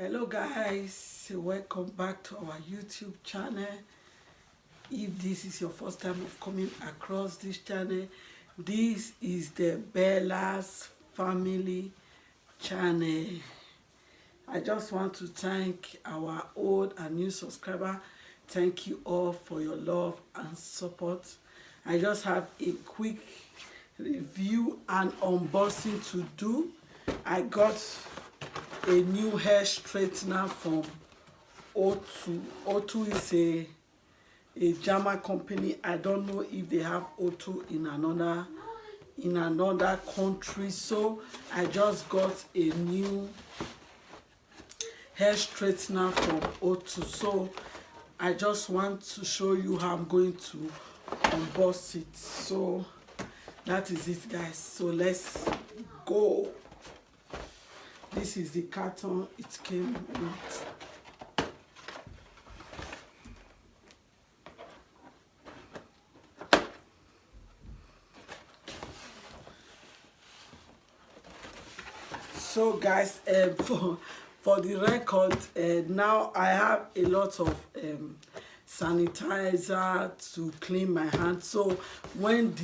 Hello guys, welcome back to our YouTube channel. If this is your first time of coming across this channel, this is the Bella's Family channel. I just want to thank our old and new subscriber. Thank you all for your love and support. I just have a quick review and unboxing to do. I got a new hair straightener from Otto. Otto is a German company. I don't know if they have Otto in another country. So I just got a new hair straightener from Otto. So I just want to show you how I'm going to unbox it. So that is it, guys. So let's go. This is the carton it came with. So guys, for the record, now I have a lot of sanitizer to clean my hands. So when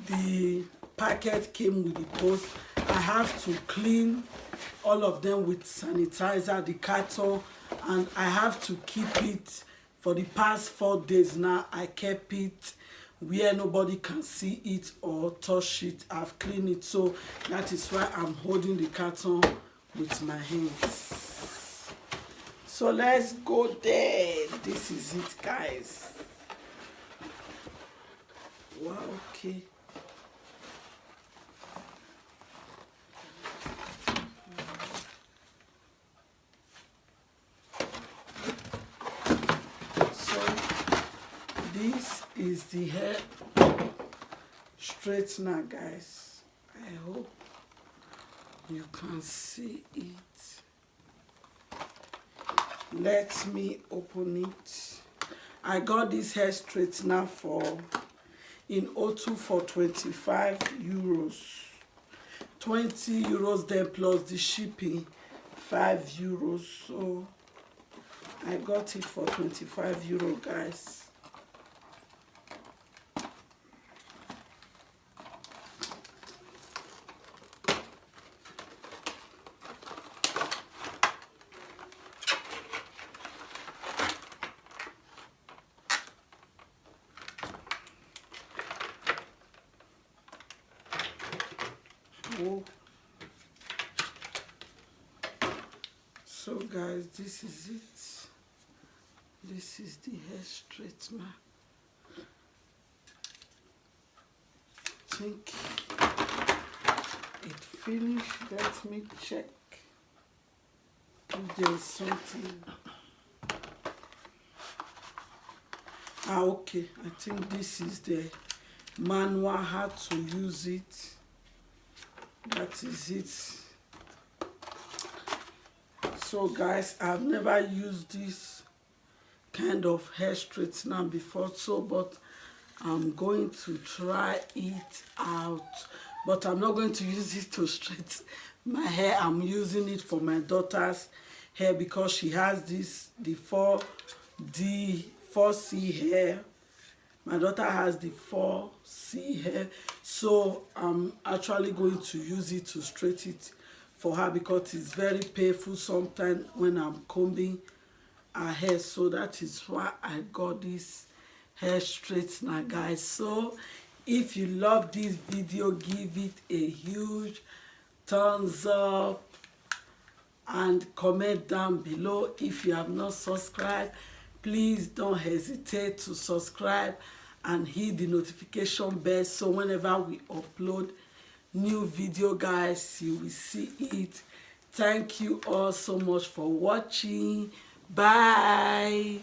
the packet came with the post, I have to clean all of them with sanitizer, the carton, and I have to keep it for the past 4 days now. I kept it where nobody can see it or touch it. I've cleaned it, so that is why I'm holding the carton with my hands. So let's go there. This is it, guys. Wow, okay. This is the hair straightener, guys. I hope you can see it. Let me open it. I got this hair straightener in Otto for 25 euros. 20 euros then plus the shipping, 5 euros. So I got it for 25 euros, guys. Oh. So guys, this is it. This is the hair straightener. I think it finished. Let me check if there's something. Okay, I think this is the manual how to use it. That is it. So guys, I've never used this kind of hair straightener before, but I'm going to try it out. But I'm not going to use it to straighten my hair. I'm using it for my daughter's hair because she has the 4C hair. My daughter has the 4C hair, so I'm actually going to use it to straighten it for her because it's very painful sometimes when I'm combing her hair. So that is why I got this hair straightener, guys. So if you love this video, give it a huge thumbs up and comment down below. If you have not subscribed, please don't hesitate to subscribe and hit the notification bell so whenever we upload new video, guys, you will see it. Thank you all so much for watching. Bye.